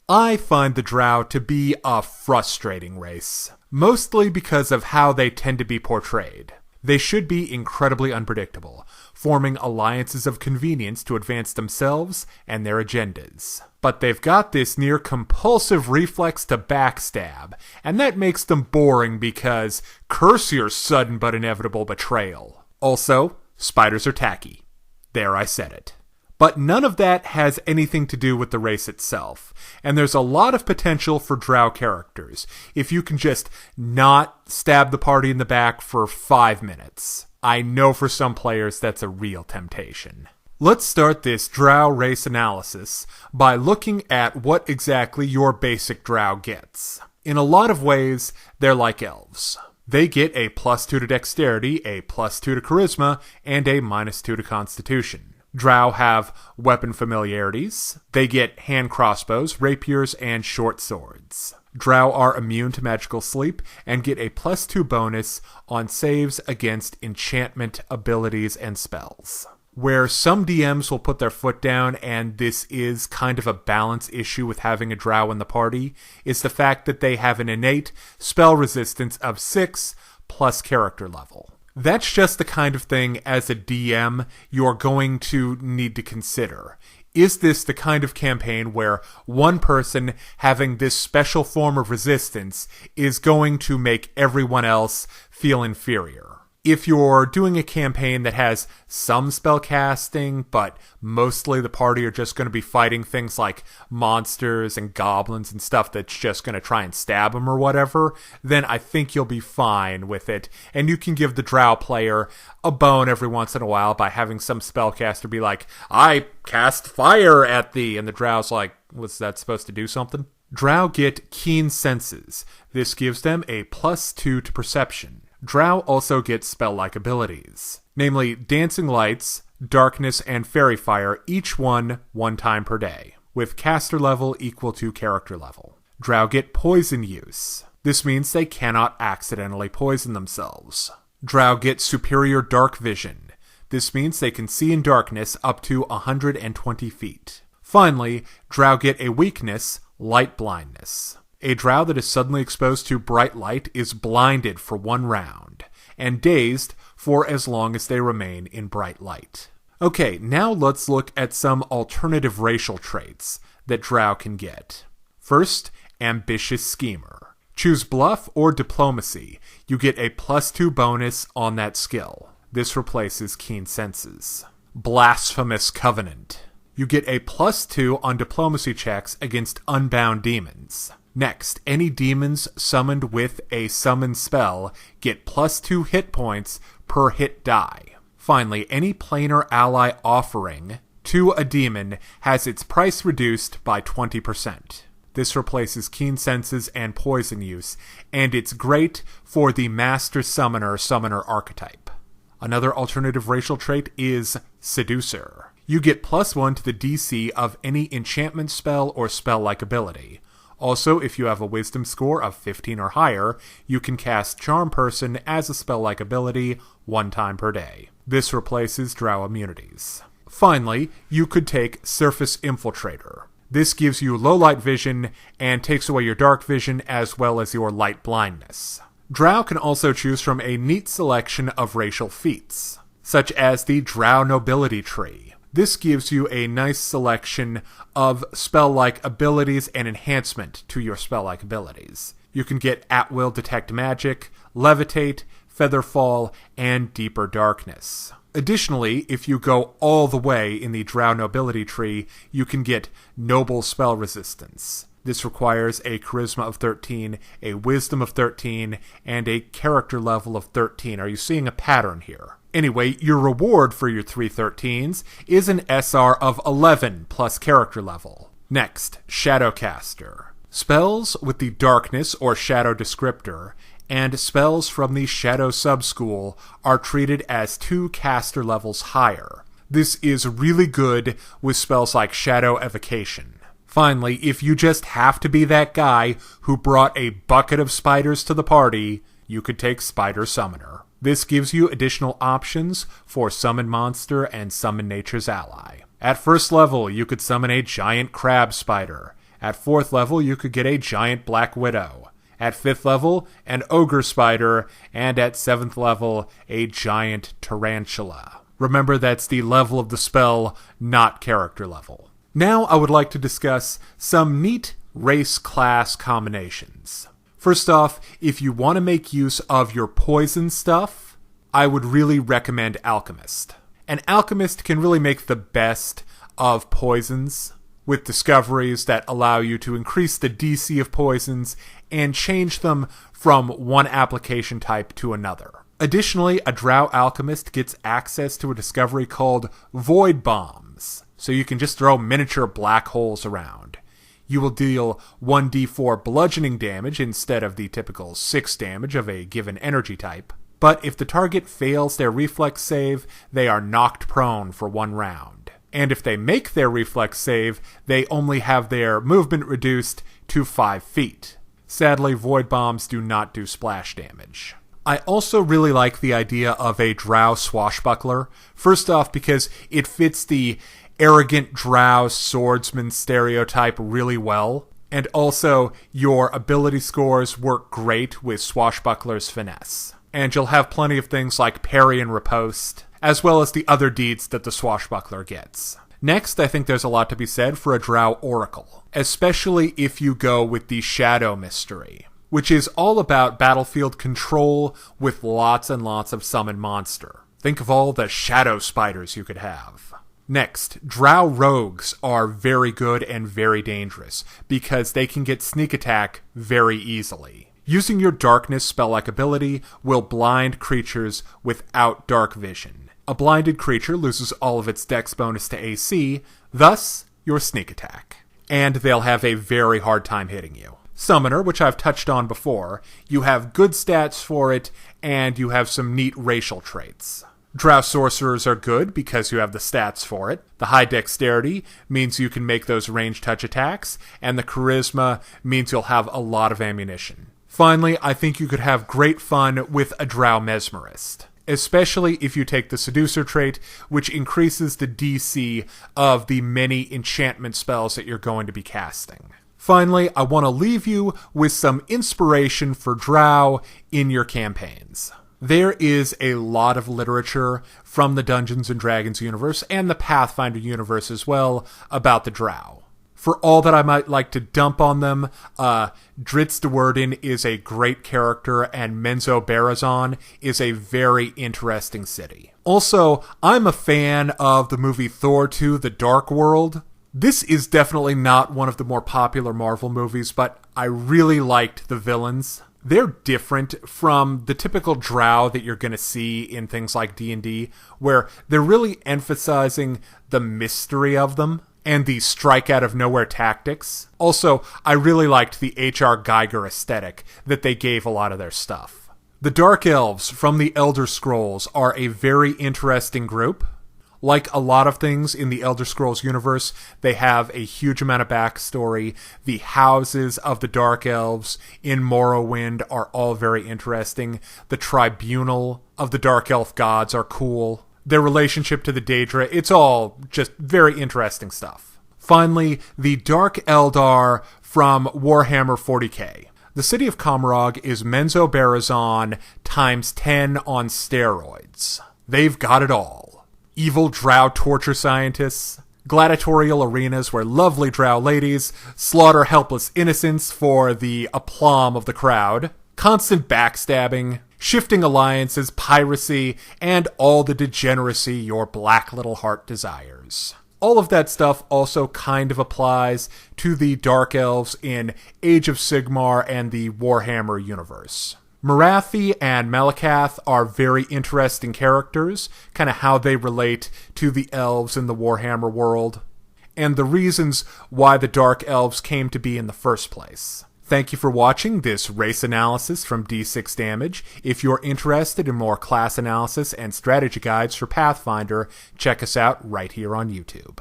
I find the Drow to be a frustrating race, mostly because of how they tend to be portrayed. They should be incredibly unpredictable, forming alliances of convenience to advance themselves and their agendas. But they've got this near compulsive reflex to backstab, and that makes them boring because curse your sudden but inevitable betrayal. Also, spiders are tacky. There, I said it. But none of that has anything to do with the race itself, and there's a lot of potential for Drow characters if you can just not stab the party in the back for 5 minutes. I know for some players that's a real temptation. Let's start this Drow race analysis by looking at what exactly your basic Drow gets. In a lot of ways, they're like elves. They get a +2 to dexterity, a +2 to charisma, and a -2 to constitution. Drow have weapon familiarities. They get hand crossbows, rapiers, and short swords. Drow are immune to magical sleep and get a +2 bonus on saves against enchantment abilities and spells. Where some DMs will put their foot down, and this is kind of a balance issue with having a Drow in the party, is the fact that they have an innate spell resistance of 6 plus character level. That's just the kind of thing, as a DM, you're going to need to consider. Is this the kind of campaign where one person having this special form of resistance is going to make everyone else feel inferior? If you're doing a campaign that has some spell casting, but mostly the party are just going to be fighting things like monsters and goblins and stuff that's just going to try and stab them or whatever, then I think you'll be fine with it. And you can give the Drow player a bone every once in a while by having some spellcaster be like, I cast fire at thee, and the Drow's like, was that supposed to do something? Drow get keen senses. This gives them a +2 to perception. Drow also get spell-like abilities, namely Dancing Lights, Darkness, and Fairy Fire, each one time per day, with caster level equal to character level. Drow get Poison Use. This means they cannot accidentally poison themselves. Drow get Superior Dark Vision. This means they can see in darkness up to 120 feet. Finally, Drow get a weakness, Light Blindness. A Drow that is suddenly exposed to bright light is blinded for 1 round, and dazed for as long as they remain in bright light. Okay, now let's look at some alternative racial traits that Drow can get. First, Ambitious Schemer. Choose Bluff or Diplomacy. You get a +2 bonus on that skill. This replaces Keen Senses. Blasphemous Covenant. You get a +2 on diplomacy checks against unbound demons. Next, any demons summoned with a summon spell get +2 hit points per hit die. Finally, any planar ally offering to a demon has its price reduced by 20%. This replaces Keen Senses and Poison Use, and it's great for the Master Summoner archetype. Another alternative racial trait is Seducer. You get +1 to the DC of any enchantment spell or spell-like ability. Also, if you have a wisdom score of 15 or higher, you can cast Charm Person as a spell-like ability 1 time per day. This replaces Drow immunities. Finally, you could take Surface Infiltrator. This gives you low light vision and takes away your dark vision as well as your light blindness. Drow can also choose from a neat selection of racial feats, such as the Drow Nobility Tree. This gives you a nice selection of spell-like abilities and enhancement to your spell-like abilities. You can get At-Will Detect Magic, Levitate, Featherfall, and Deeper Darkness. Additionally, if you go all the way in the Drow Nobility Tree, you can get Noble Spell Resistance. This requires a charisma of 13, a wisdom of 13, and a character level of 13. Are you seeing a pattern here? Anyway, your reward for your 3 13s is an SR of 11 plus character level. Next, Shadowcaster. Spells with the Darkness or Shadow descriptor and spells from the Shadow subschool are treated as 2 caster levels higher. This is really good with spells like Shadow Evocation. Finally, if you just have to be that guy who brought a bucket of spiders to the party, you could take Spider Summoner. This gives you additional options for Summon Monster and Summon Nature's Ally. At first level, you could summon a giant crab spider. At 4th level, you could get a giant black widow. At 5th level, an ogre spider. And at 7th level, a giant tarantula. Remember, that's the level of the spell, not character level. Now I would like to discuss some neat race-class combinations. First off, if you want to make use of your poison stuff, I would really recommend Alchemist. An Alchemist can really make the best of poisons, with discoveries that allow you to increase the DC of poisons and change them from one application type to another. Additionally, a Drow Alchemist gets access to a discovery called Void Bombs, so you can just throw miniature black holes around. You will deal 1d4 bludgeoning damage instead of the typical 6 damage of a given energy type, but if the target fails their reflex save, they are knocked prone for 1 round. And if they make their reflex save, they only have their movement reduced to 5 feet. Sadly, Void Bombs do not do splash damage. I also really like the idea of a Drow Swashbuckler. First off, because it fits the arrogant Drow swordsman stereotype really well. And also, your ability scores work great with Swashbuckler's finesse. And you'll have plenty of things like parry and riposte, as well as the other deeds that the Swashbuckler gets. Next, I think there's a lot to be said for a Drow Oracle, especially if you go with the Shadow Mystery, which is all about battlefield control with lots and lots of summon monster. Think of all the shadow spiders you could have. Next, Drow Rogues are very good and very dangerous, because they can get sneak attack very easily. Using your Darkness spell-like ability will blind creatures without dark vision. A blinded creature loses all of its dex bonus to AC, thus your sneak attack. And they'll have a very hard time hitting you. Summoner, which I've touched on before, you have good stats for it, and you have some neat racial traits. Drow Sorcerers are good because you have the stats for it. The high dexterity means you can make those range touch attacks, and the charisma means you'll have a lot of ammunition. Finally, I think you could have great fun with a Drow Mesmerist, especially if you take the Seducer trait, which increases the DC of the many enchantment spells that you're going to be casting. Finally, I want to leave you with some inspiration for Drow in your campaigns. There is a lot of literature from the Dungeons & Dragons universe and the Pathfinder universe as well about the Drow. For all that I might like to dump on them, Dritz de Werden is a great character, and Menzoberranzan is a very interesting city. Also, I'm a fan of the movie Thor 2: The Dark World. This is definitely not one of the more popular Marvel movies, but I really liked the villains. They're different from the typical Drow that you're going to see in things like D&D, where they're really emphasizing the mystery of them and the strike-out-of-nowhere tactics. Also, I really liked the H.R. Geiger aesthetic that they gave a lot of their stuff. The Dark Elves from the Elder Scrolls are a very interesting group. Like a lot of things in the Elder Scrolls universe, they have a huge amount of backstory. The houses of the Dark Elves in Morrowind are all very interesting. The tribunal of the Dark Elf gods are cool. Their relationship to the Daedra, it's all just very interesting stuff. Finally, the Dark Eldar from Warhammer 40k. The city of Commorragh is Menzoberranzan times 10 on steroids. They've got it all. Evil Drow torture scientists, gladiatorial arenas where lovely Drow ladies slaughter helpless innocents for the aplomb of the crowd, constant backstabbing, shifting alliances, piracy, and all the degeneracy your black little heart desires. All of that stuff also kind of applies to the Dark Elves in Age of Sigmar and the Warhammer universe. Morathi and Malakath are very interesting characters, kind of how they relate to the elves in the Warhammer world, and the reasons why the Dark Elves came to be in the first place. Thank you for watching this race analysis from D6damage. If you're interested in more class analysis and strategy guides for Pathfinder, check us out right here on YouTube.